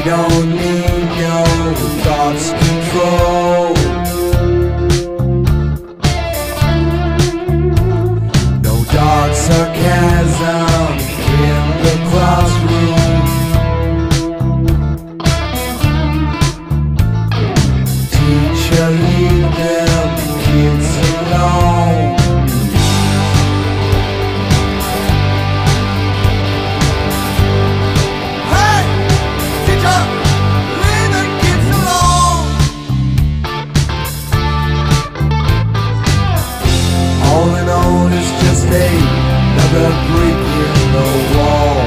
don't need no thoughts control. No dark sarcasm in the classroom. Teacher, leave them kids alone. Another brick in the wall.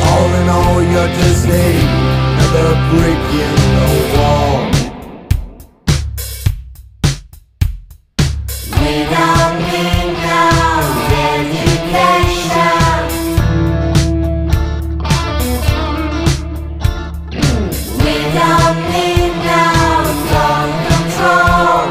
All in all, you're just another brick in the wall. We don't need no education. We don't need no thought control.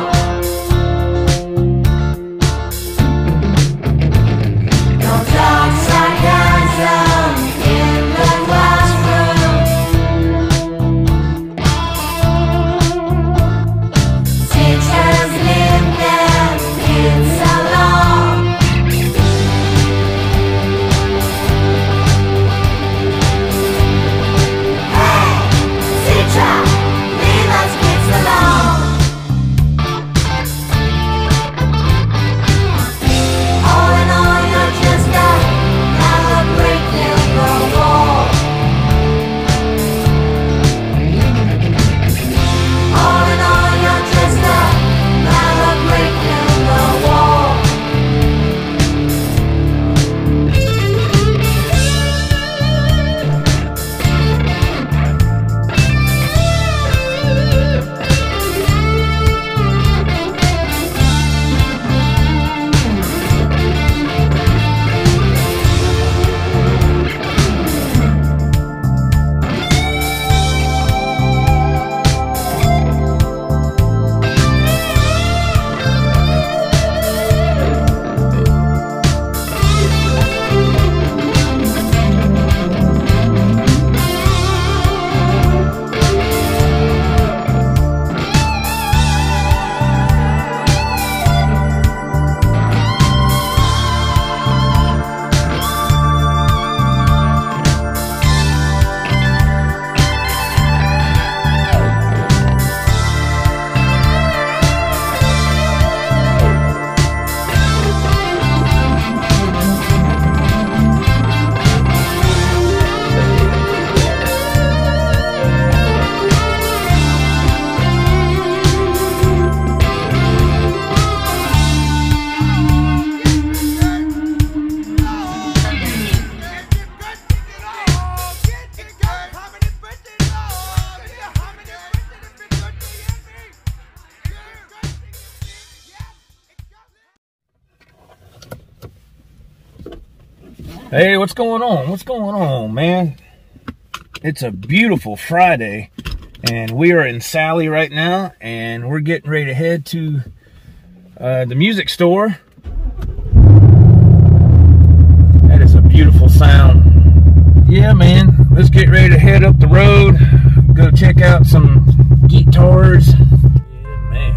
Hey, what's going on? What's going on, man? It's a beautiful Friday, and we are in Sally right now, and we're getting ready to head to the music store. That is a beautiful sound. Yeah, man, let's get ready to head up the road, go check out some guitars. Yeah, man.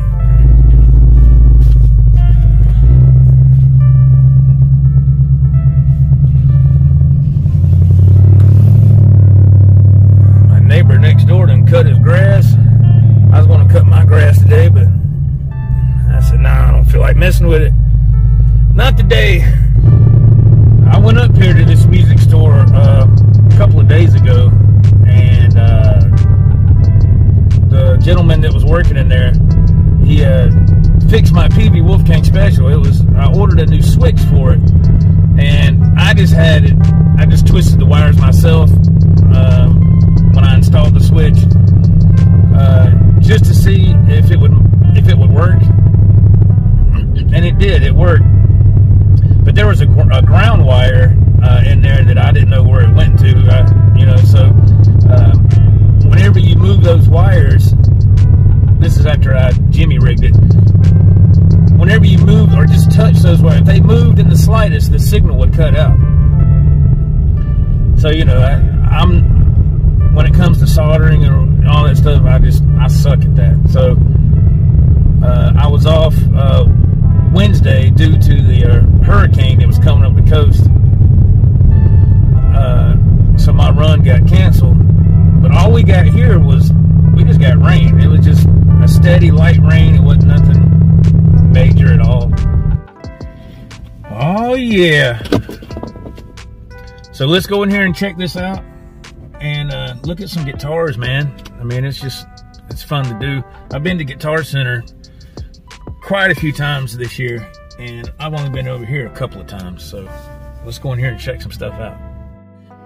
Neighbor next door done cut his grass. I was going to cut my grass today, but I said, nah, I don't feel like messing with it. Not today. I went up here to this music store a couple of days ago, and the gentleman that was working in there, he fixed my PV Wolfgang Special. I ordered a new switch for it, and I just twisted the wires myself when I installed the switch, just to see if it would work, and it did. It worked, but there was a ground wire in there that I didn't know where it went to. So whenever you move those wires, this is after I Jimmy rigged it. Whenever you move or just touch those wires, if they moved in the slightest, the signal would cut out. So, you know, when it comes to soldering and all that stuff, I suck at that. So I was off Wednesday due to the hurricane that was coming up the coast. So my run got canceled. But all we got here was, we just got rain. It was just a steady light rain. It wasn't nothing major at all. Oh yeah. So let's go in here and check this out and look at some guitars, man. I mean, it's fun to do. I've been to Guitar Center quite a few times this year, and I've only been over here a couple of times. So let's go in here and check some stuff out.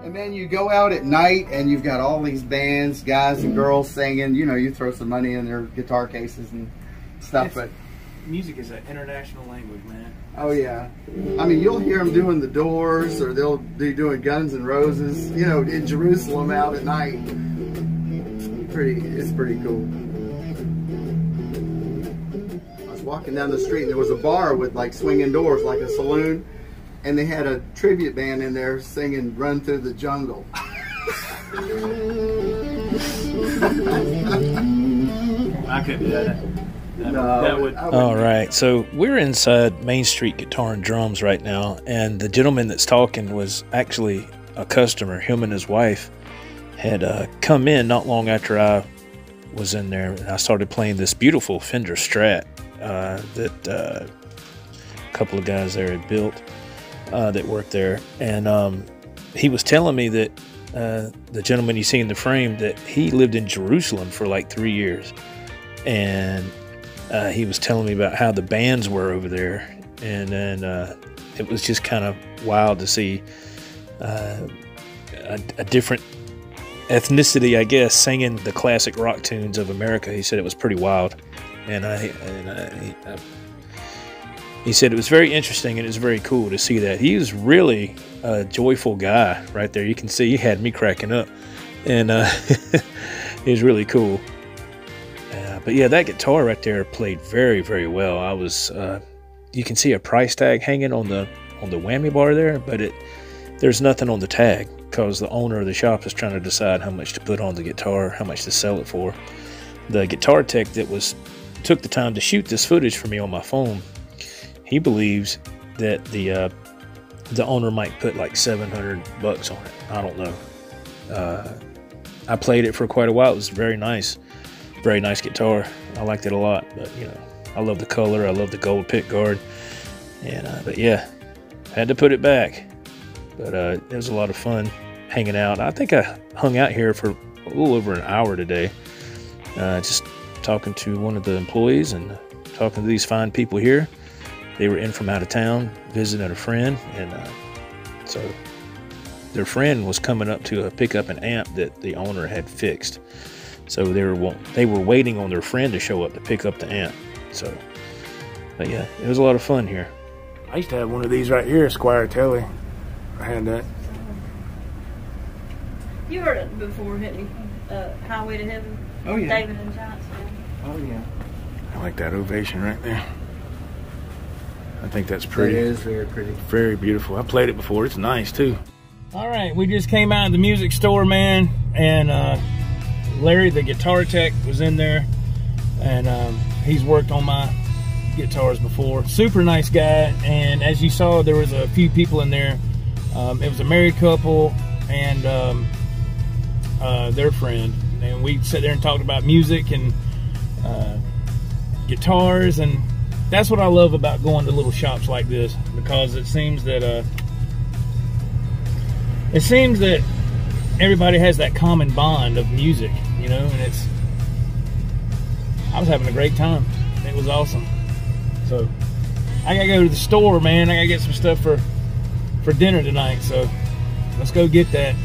And then you go out at night and you've got all these bands, guys and girls singing. You know, you throw some money in their guitar cases and stuff. But music is an international language, man. Oh yeah, I mean, you'll hear them doing the Doors, or they'll be doing Guns N' Roses. You know, in Jerusalem out at night. It's pretty cool. I was walking down the street and there was a bar with like swinging doors, like a saloon. And they had a tribute band in there singing "Run Through the Jungle." I couldn't do that. That would. All right, so we're inside Main Street Guitar and Drums right now, and the gentleman that's talking was actually a customer. Him and his wife had come in not long after I was in there, and I started playing this beautiful Fender Strat that a couple of guys there had built. That worked there, and he was telling me that the gentleman you see in the frame, that he lived in Jerusalem for like 3 years, and he was telling me about how the bands were over there, and then it was just kind of wild to see a different ethnicity, I guess, singing the classic rock tunes of America. He said it was pretty wild, and he said it was very interesting and it was very cool to see that. He was really a joyful guy right there. You can see he had me cracking up, and it was really cool. But yeah, that guitar right there played very, very well. I was, you can see a price tag hanging on the whammy bar there, but there's nothing on the tag because the owner of the shop is trying to decide how much to put on the guitar, how much to sell it for. The guitar tech that took the time to shoot this footage for me on my phone, he believes that the owner might put like $700 on it. I don't know. I played it for quite a while. It was very nice guitar. I liked it a lot. But you know, I love the color. I love the gold pick guard. And but yeah, had to put it back. But it was a lot of fun hanging out. I think I hung out here for a little over an hour today, just talking to one of the employees and talking to these fine people here. They were in from out of town, visiting a friend, and so their friend was coming up to pick up an amp that the owner had fixed. So they were waiting on their friend to show up to pick up the amp. So, but yeah, it was a lot of fun here. I used to have one of these right here, Squire Telly. I had that. You heard it before, hadn't you? Highway to Heaven. Oh yeah. David and Johnson. Oh yeah. I like that ovation right there. I think that's pretty. It is very pretty. Very beautiful. I played it before. It's nice too. All right, we just came out of the music store, man, and Larry, the guitar tech, was in there, and he's worked on my guitars before. Super nice guy, and as you saw, there was a few people in there. It was a married couple and their friend, and we sat there and talked about music and guitars, and that's what I love about going to little shops like this, because it seems that everybody has that common bond of music, you know, and I was having a great time. It was awesome. So I gotta go to the store, man. I gotta get some stuff for dinner tonight, so let's go get that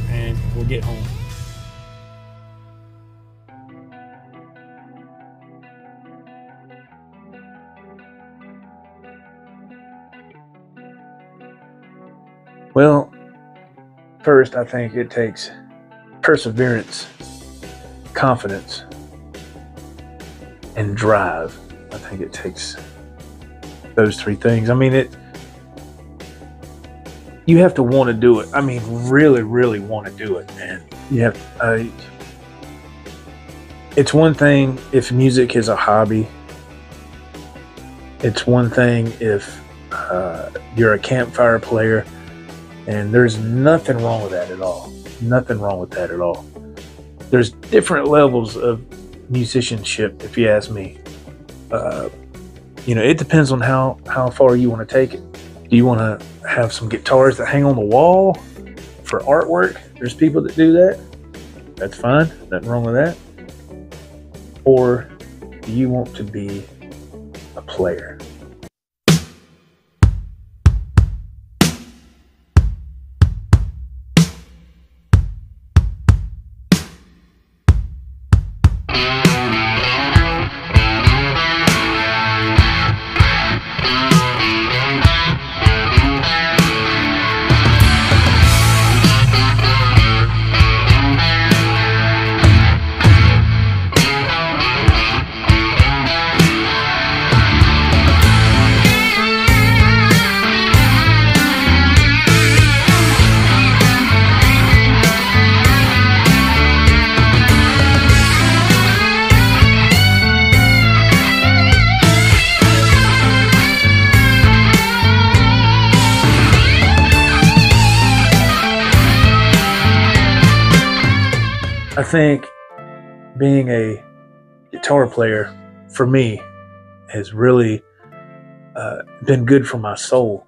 and we'll get home. Well, first I think it takes perseverance, confidence, and drive. I think it takes those three things. I mean, you have to want to do it. I mean, really, really want to do it, man. You have. It's one thing if music is a hobby. It's one thing if you're a campfire player, and there's nothing wrong with that at all. Nothing wrong with that at all. There's different levels of musicianship, if you ask me. It depends on how far you want to take it. Do you want to have some guitars that hang on the wall for artwork? There's people that do that. That's fine. Nothing wrong with that. Or do you want to be a player? I think being a guitar player, for me, has really been good for my soul.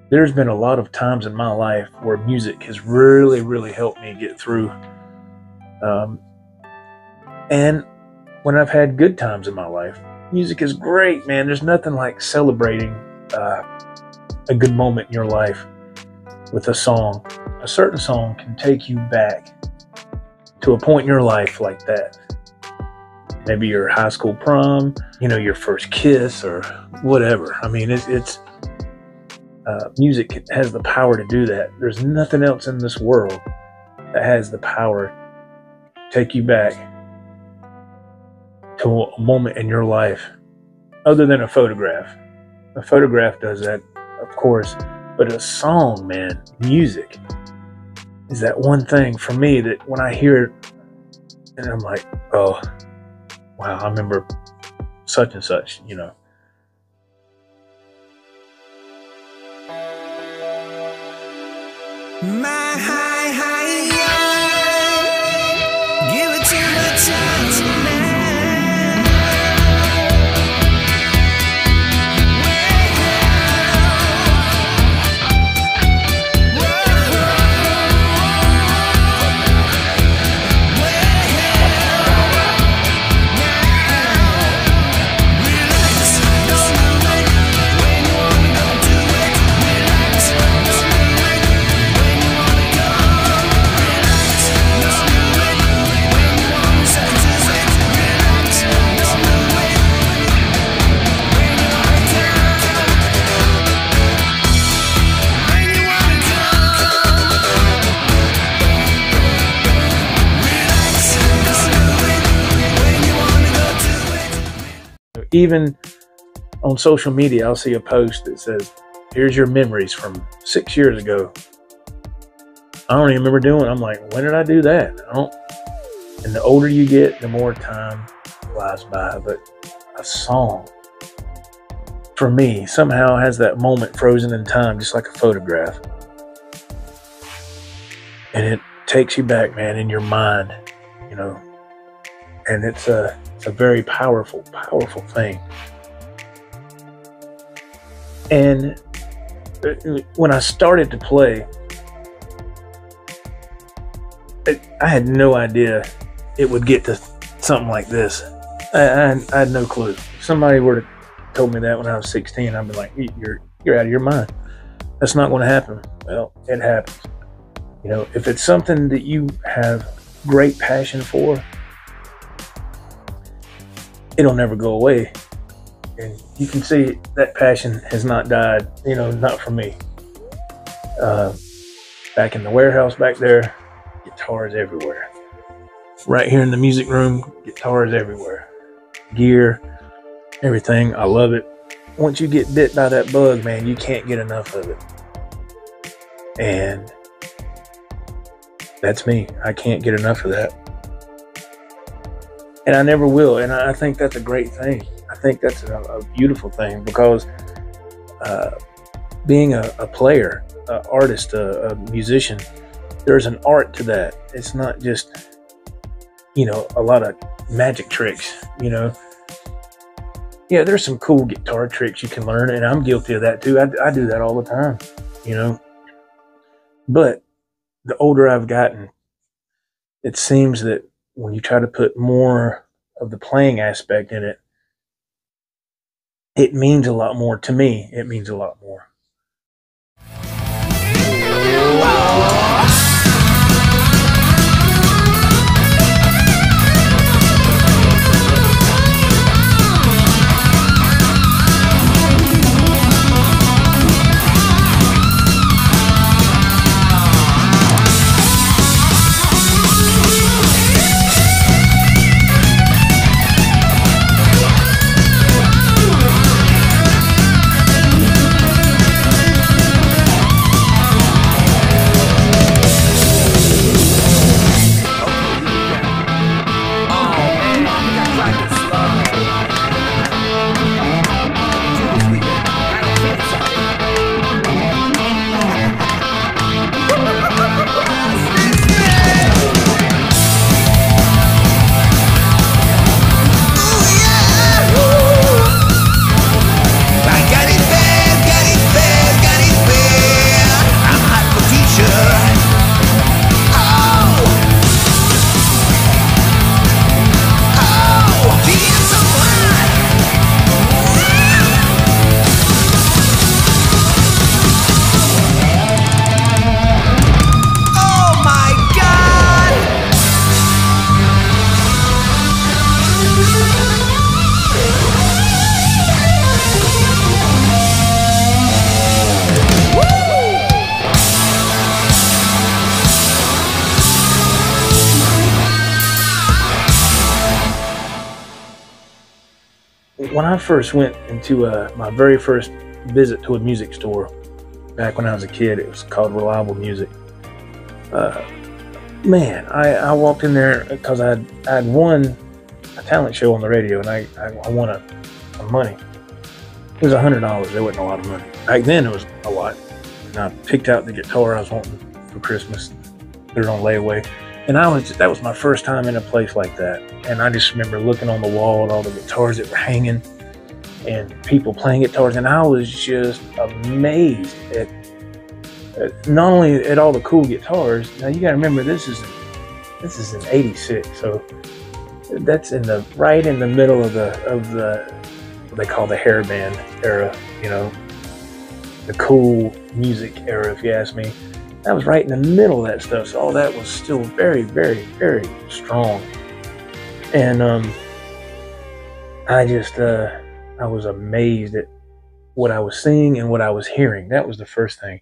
There's been a lot of times in my life where music has really, really helped me get through. And when I've had good times in my life, music is great, man. There's nothing like celebrating a good moment in your life with a song. A certain song can take you back to a point in your life like that. Maybe your high school prom, your first kiss or whatever. I mean, it's music has the power to do that. There's nothing else in this world that has the power to take you back to a moment in your life other than a photograph. A photograph does that, of course, but a song, man, music is that one thing for me that when I hear it, and I'm like, oh, wow, I remember such and such, My high, give it to my time tonight. Even on social media, I'll see a post that says, here's your memories from 6 years ago. I don't even remember doing it. I'm like, when did I do that? And the older you get, the more time flies by. But a song, for me, somehow has that moment frozen in time, just like a photograph. And it takes you back, man, in your mind, and it's a very powerful, powerful thing. And when I started to play, I had no idea it would get to something like this. I had no clue. If somebody were to told me that when I was 16, I'd be like, you're out of your mind. That's not going to happen. Well, it happens. If it's something that you have great passion for, it'll never go away. And you can see that passion has not died, not for me. Back in the warehouse back there, guitars everywhere. Right here in the music room, guitars everywhere. Gear, everything. I love it. Once you get bit by that bug, man, you can't get enough of it. And that's me. I can't get enough of that. And I never will. And I think that's a great thing. I think that's a beautiful thing, because being a player, an artist, a musician, there's an art to that. It's not just, you know, a lot of magic tricks, you know. Yeah, there's some cool guitar tricks you can learn, and I'm guilty of that too. I do that all the time, you know. But the older I've gotten, it seems that when you try to put more of the playing aspect in it, it means a lot more. To me, it means a lot more. When I first went into my very first visit to a music store back when I was a kid, it was called Reliable Music. Man, I walked in there because I'd won a talent show on the radio, and I won some money. It was $100. It wasn't a lot of money. Back then, it was a lot. And I picked out the guitar I was wanting for Christmas, put it on layaway. And that was my first time in a place like that. And I just remember looking on the wall at all the guitars that were hanging and people playing guitars. And I was just amazed at not only at all the cool guitars. Now you got to remember, this is in '86, so that's right in the middle of the what they call the hair band era. You know, the cool music era, if you ask me. That was right in the middle of that stuff, so all that was still very, very, very strong. And I was amazed at what I was seeing and what I was hearing. That was the first thing.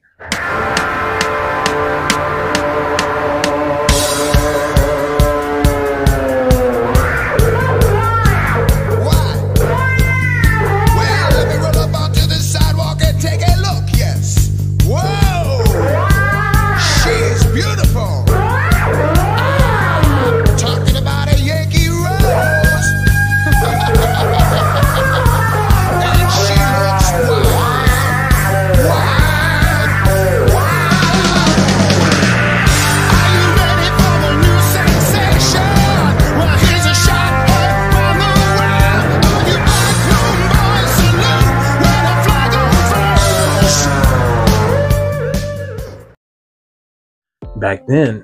Back then,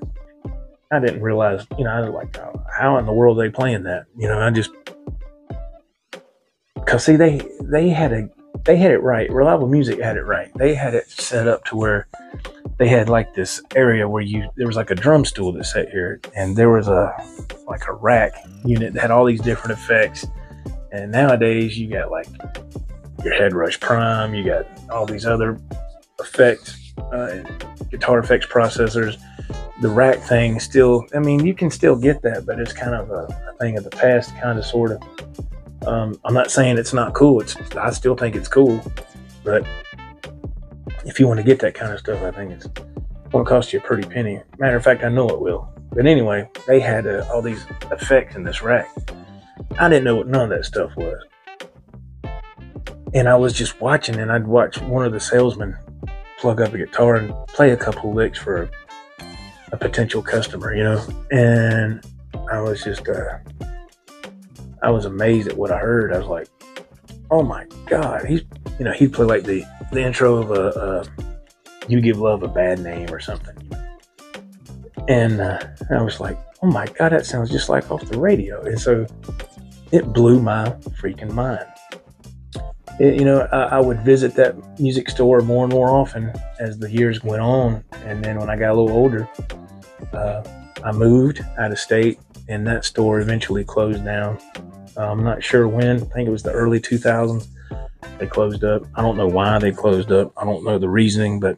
I didn't realize, you know, I was like, how in the world are they playing that? You know, because see, they had it right. Reliable Music had it right. They had it set up to where they had like this area where there was like a drum stool that sat here, and there was a rack unit that had all these different effects. And nowadays you got like your Headrush Prime, you got all these other effects, guitar effects processors. The rack thing still, I mean, you can still get that, but it's kind of a thing of the past, kind of, sort of. I'm not saying it's not cool. I still think it's cool, but if you want to get that kind of stuff, I think won't cost you a pretty penny. Matter of fact, I know it will. But anyway, they had all these effects in this rack. I didn't know what none of that stuff was. And I was just watching, and I'd watch one of the salesmen plug up a guitar and play a couple of licks for a potential customer, you know. And I was just, I was amazed at what I heard. I was like, oh my God. He'd play like the intro of a You Give Love a Bad Name or something. And I was like, oh my God, that sounds just like off the radio. And so it blew my freaking mind. I would visit that music store more and more often as the years went on. And then when I got a little older, I moved out of state, and that store eventually closed down. I'm not sure when. I think it was the early 2000s. They closed up. I don't know why they closed up. I don't know the reasoning, but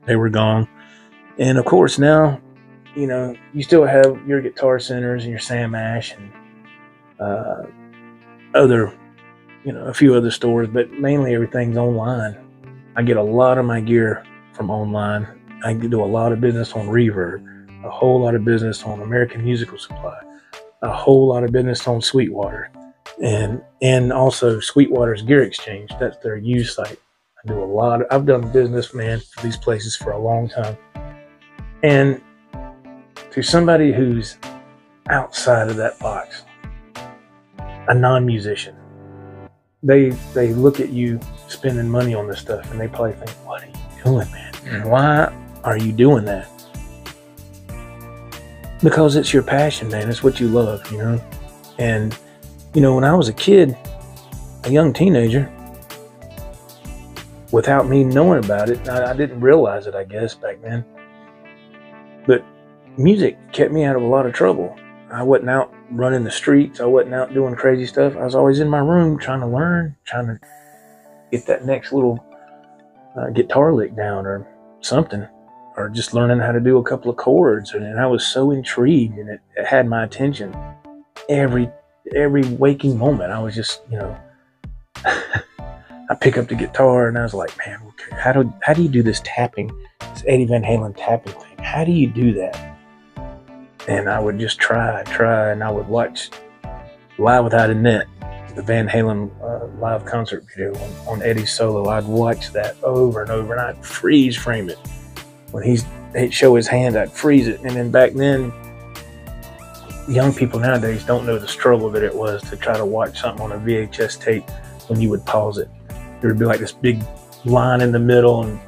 they were gone. And of course now, you still have your Guitar Centers and your Sam Ash and other, a few other stores, but mainly everything's online. I get a lot of my gear from online. I do a lot of business on Reverb, a whole lot of business on American Musical Supply, a whole lot of business on Sweetwater, and also Sweetwater's Gear Exchange. That's their used site. I do a lot. I've done business, man, for these places for a long time. And to somebody who's outside of that box, a non-musician, they look at you spending money on this stuff, and they probably think, what are you doing, man? And why are you doing that? Because it's your passion, man. It's what you love, And, when I was a kid, a young teenager, without me knowing about it, I didn't realize it, I guess, back then. But music kept me out of a lot of trouble. I wasn't out running the streets. I wasn't out doing crazy stuff. I was always in my room trying to learn, trying to get that next little guitar lick down or something, or just learning how to do a couple of chords. And I was so intrigued, and it had my attention every waking moment. I was just, I pick up the guitar and I was like, man, okay, how do you do this tapping, this Eddie Van Halen tapping thing? How do you do that? And I would just try, and I would watch Live Without a Net, the Van Halen live concert video on Eddie's solo. I'd watch that over and over, and I'd freeze frame it. When he'd show his hand, I'd freeze it. And then back then, young people nowadays don't know the struggle that it was to try to watch something on a VHS tape when you would pause it. There would be like this big line in the middle, and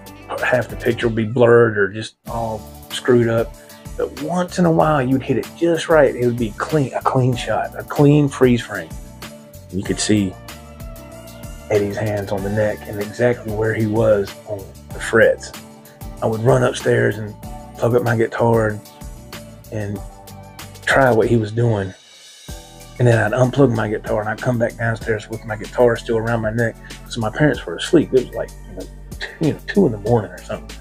half the picture would be blurred or just all screwed up. But once in a while, you'd hit it just right. It would be a clean shot, a clean freeze frame. You could see Eddie's hands on the neck and exactly where he was on the frets. I would run upstairs and plug up my guitar and try what he was doing. And then I'd unplug my guitar, and I'd come back downstairs with my guitar still around my neck. So my parents were asleep. It was like 2 in the morning or something.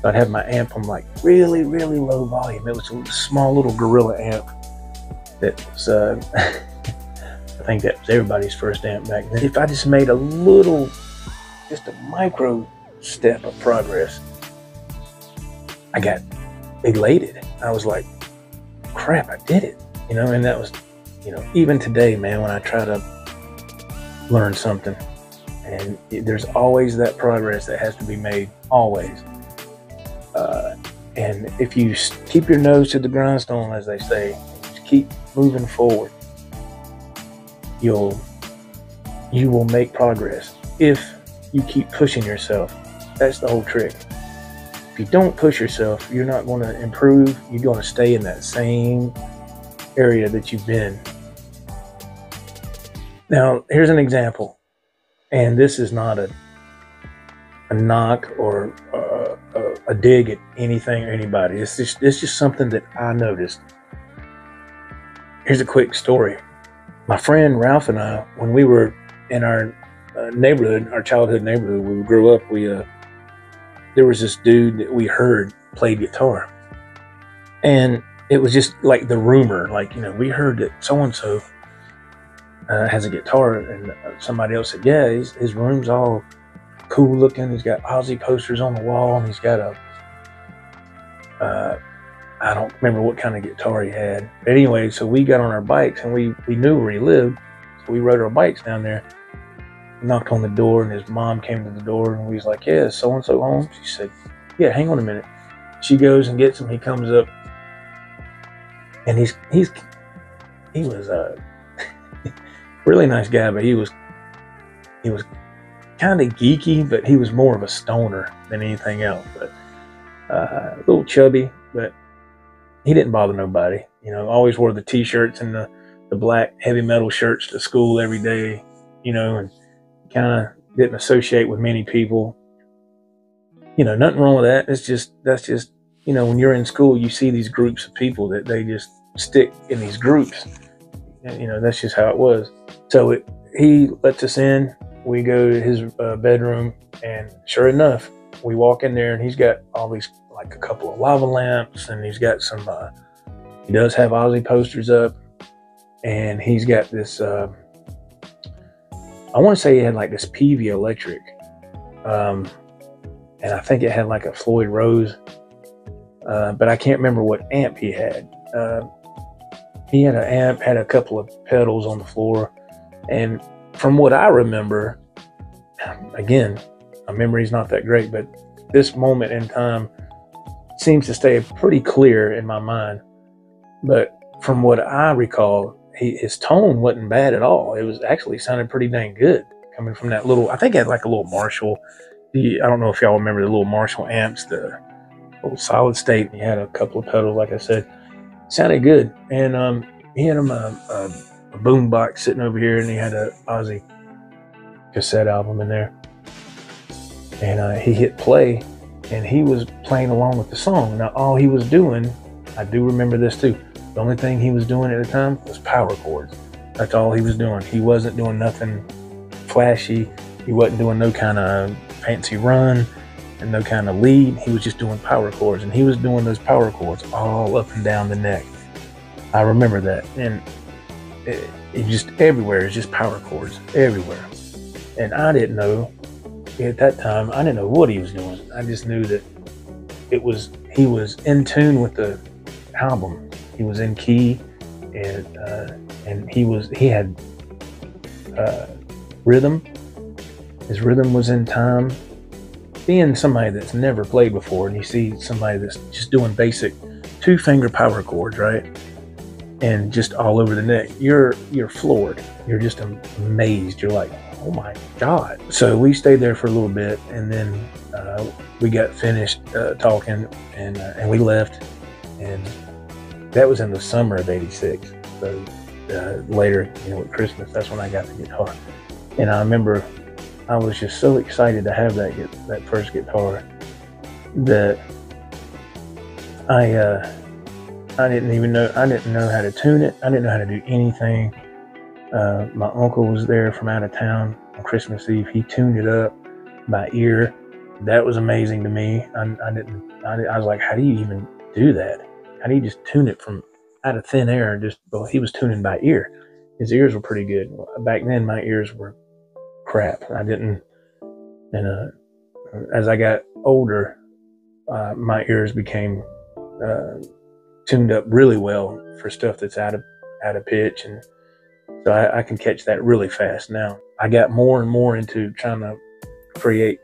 So I'd have my amp on like really, really low volume. It was a small little Gorilla amp that was, I think that was everybody's first amp back then. If I just made just a micro step of progress, I got elated. I was like, crap, I did it. And that was, even today, man, when I try to learn something, and there's always that progress that has to be made, always. And if you keep your nose to the grindstone, as they say, just keep moving forward, you will make progress if you keep pushing yourself. That's the whole trick. If you don't push yourself, you're not going to improve. You're going to stay in that same area that you've been. Now, here's an example, and this is not a knock or a dig at anything or anybody. It's just something that I noticed. Here's a quick story. My friend Ralph and I, when we were in our neighborhood, our childhood neighborhood, when we grew up, there was this dude that we heard played guitar, and it was just like the rumor, like, we heard that so-and-so has a guitar, and somebody else said, yeah, his room's all cool looking. He's got Ozzy posters on the wall, and he's got I don't remember what kind of guitar he had. But anyway, so we got on our bikes, and we knew where he lived. So we rode our bikes down there. Knocked on the door, and his mom came to the door, and we was like, yeah, is so-and-so home? She said, yeah, hang on a minute. She goes and gets him. He comes up, and he was a really nice guy, but he was kind of geeky, but he was more of a stoner than anything else. But a little chubby, but he didn't bother nobody. You know, always wore the t-shirts and the black heavy metal shirts to school every day, you know, and kind of didn't associate with many people. You know, nothing wrong with that. That's just, you know, when you're in school, you see these groups of people that they just stick in these groups. You know, that's just how it was. So he lets us in. We go to his bedroom, and sure enough, we walk in there, and he's got all these, like a couple of lava lamps, and he's got some, he does have Ozzy posters up, and he's got this, I want to say he had like this PV electric, and I think it had like a Floyd Rose, but I can't remember what amp he had. He had an amp, had a couple of pedals on the floor, and from what I remember, again, my memory's not that great, but this moment in time seems to stay pretty clear in my mind. But from what I recall, his tone wasn't bad at all. It was actually sounded pretty dang good coming from that little, I think it had like a little Marshall. I don't know if y'all remember the little Marshall amps, the little solid state. He had a couple of pedals, like I said. Sounded good. And he had him a boom box sitting over here, and he had a Ozzy cassette album in there. And he hit play, and he was playing along with the song. Now, all he was doing, I do remember this too, the only thing he was doing at the time was power chords. That's all he was doing. He wasn't doing nothing flashy. He wasn't doing no kind of fancy run and no kind of lead. He was just doing power chords, and he was doing those power chords all up and down the neck. I remember that. And it just everywhere is just power chords everywhere. And I didn't know at that time, I didn't know what he was doing. I just knew that he was in tune with the album. He was in key, and he had rhythm. His rhythm was in time. Being somebody that's never played before, and you see somebody that's just doing basic 2-finger power chords, right? And just all over the neck, you're floored. You're just amazed. You're like, oh my God. So we stayed there for a little bit, and then we got finished talking, and we left. And that was in the summer of '86. So later, you know, at Christmas, that's when I got the guitar. And I remember I was just so excited to have that first guitar that I didn't know how to tune it. I didn't know how to do anything. My uncle was there from out of town on Christmas Eve. He tuned it up by ear. That was amazing to me. I was like, how do you even do that? How do you just tune it from out of thin air? He was tuning by ear. His ears were pretty good. Back then, my ears were crap. And as I got older, my ears became tuned up really well for stuff that's out of pitch, and so I can catch that really fast now. I got more and more into trying to create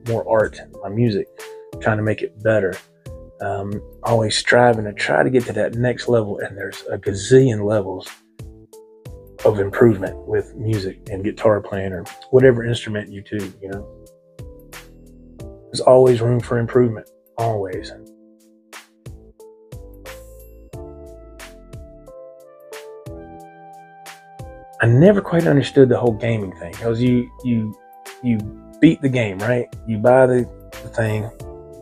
more art in my music, trying to make it better. Always striving to try to get to that next level, and there's a gazillion levels of improvement with music and guitar playing or whatever instrument you do, you know. There's always room for improvement, always. I never quite understood the whole gaming thing, because you beat the game, right? You buy the thing.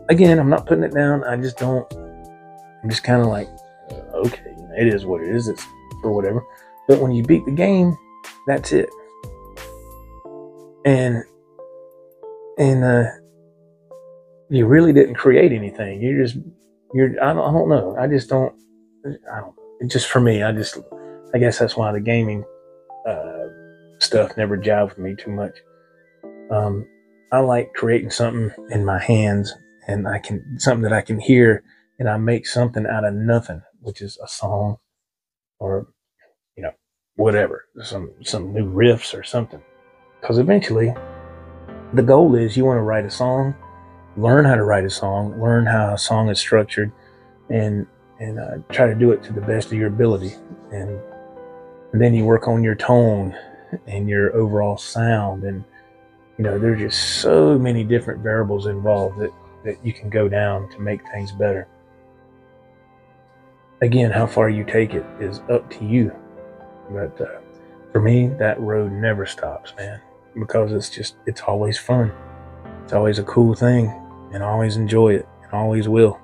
Again, I'm not putting it down. I'm just kind of like, okay, it is what it is. It's for whatever. But when you beat the game, that's it. And you really didn't create anything. I don't know. It's just for me. I guess that's why the gaming stuff never jived with me too much. I like creating something in my hands, and something that I can hear and I make something out of nothing, which is a song or, you know, whatever, some new riffs or something. Because eventually the goal is you want to write a song, learn how to write a song, learn how a song is structured, and try to do it to the best of your ability. And then you work on your tone and your overall sound. And, you know, there's just so many different variables involved that you can go down to make things better. Again, how far you take it is up to you. But for me, that road never stops, man, because it's always fun. It's always a cool thing, and I always enjoy it, and always will.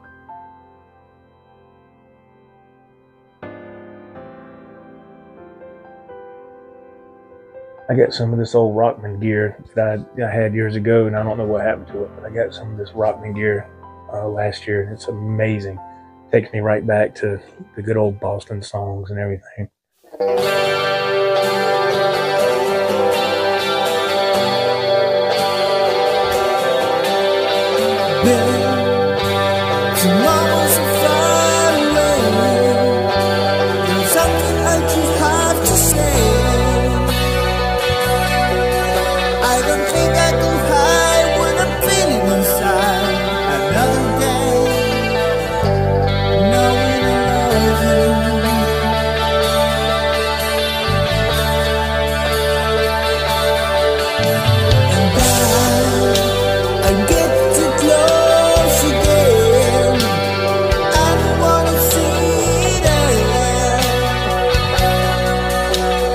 I got some of this old Rockman gear that I had years ago, and I don't know what happened to it, but I got some of this Rockman gear last year, and it's amazing. It takes me right back to the good old Boston songs and everything. Tomorrow's a far away. There's something I just have to say. I don't think I can hide what I'm feeling inside. Another day, knowing I love you. And I get too close again. I don't wanna see that.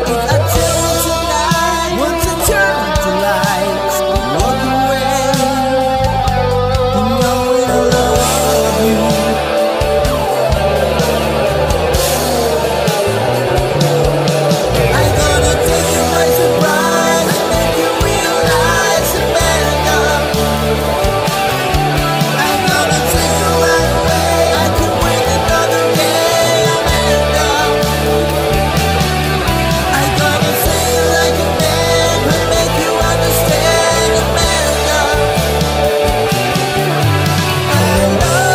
If I tell you tonight, once I turn the lights and walk away, you know I love you. I'm gonna take you by surprise and make you realize it better. I'm gonna take you right away. I can wait another day, Amanda. I'm gonna say it like a man and make you understand, Amanda. I love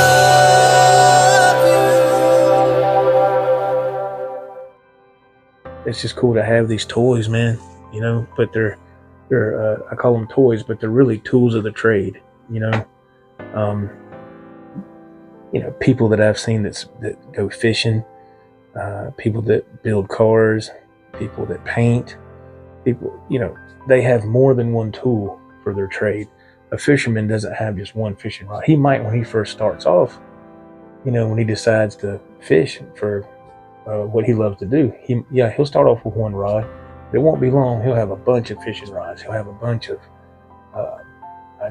you. It's just cool to have these toys, man, you know, but they're I call them toys, but they're really tools of the trade, you know. You know, people that I've seen that go fishing, people that build cars, people that paint, people, you know, they have more than one tool for their trade. A fisherman doesn't have just one fishing rod. He might when he first starts off, you know, when he decides to fish for what he loves to do. He'll start off with one rod. It won't be long. He'll have a bunch of fishing rods. He'll have a bunch of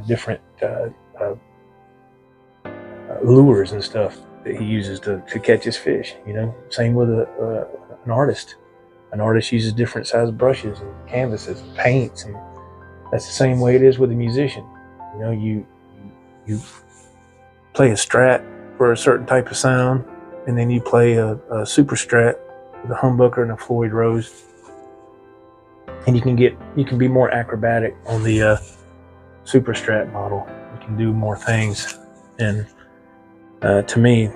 different lures and stuff that he uses to catch his fish. You know, same with an artist. An artist uses different size brushes and canvases and paints, and that's the same way it is with a musician. You know, you play a Strat for a certain type of sound, and then you play a super Strat with a humbucker and a Floyd Rose, and you can be more acrobatic on the super Strat model. You can do more things, and to me,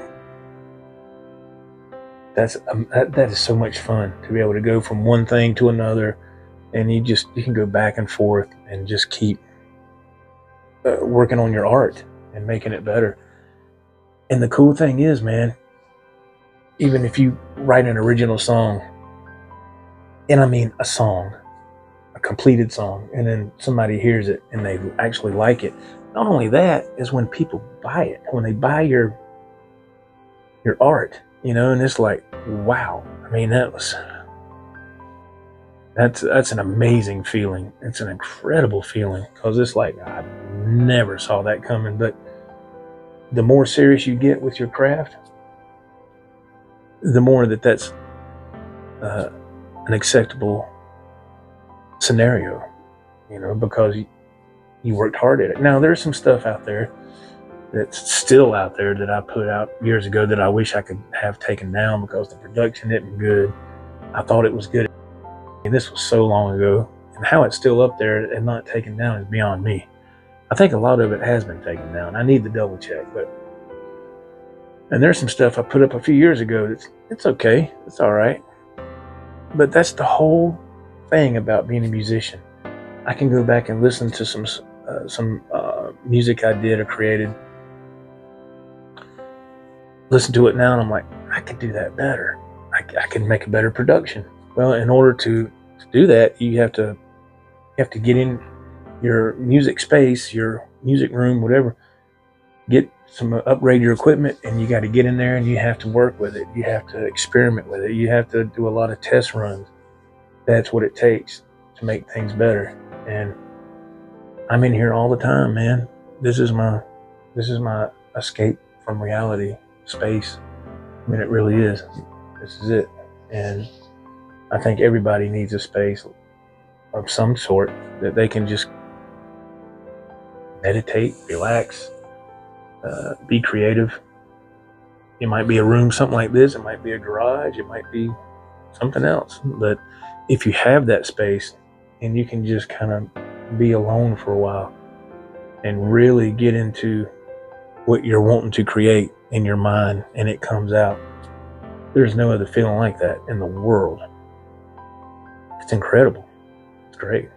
that is so much fun to be able to go from one thing to another, and you can go back and forth and just keep working on your art and making it better. And the cool thing is, man, even if you write an original song, and I mean a song, a completed song, and then somebody hears it and they actually like it, not only that is when people buy it, when they buy your art, you know, and it's like, wow. I mean, that's an amazing feeling. It's an incredible feeling, because it's like, I never saw that coming. But the more serious you get with your craft, the more that's an acceptable scenario, you know, because you worked hard at it. Now, there's some stuff out there that's still out there that I put out years ago that I wish I could have taken down because the production isn't good. I thought it was good, and this was so long ago, and how it's still up there and not taken down is beyond me. I think a lot of it has been taken down. I need to double check, but And there's some stuff I put up a few years ago it's okay, it's all right. But that's the whole thing about being a musician. I can go back and listen to some music I did or created, listen to it now, and I'm like, I could do that better. I can make a better production. Well, in order to do that, you have to get in your music space, your music room, whatever, upgrade your equipment, and you got to get in there and you have to work with it. You have to experiment with it. You have to do a lot of test runs. That's what it takes to make things better. And I'm in here all the time, man. This is my escape from reality space. I mean, it really is. This is it. And I think everybody needs a space of some sort that they can just meditate, relax, be creative. It might be a room, something like this. It might be a garage. It might be something else. But if you have that space and you can just kind of be alone for a while and really get into what you're wanting to create in your mind, and it comes out, there's no other feeling like that in the world. It's incredible. It's great.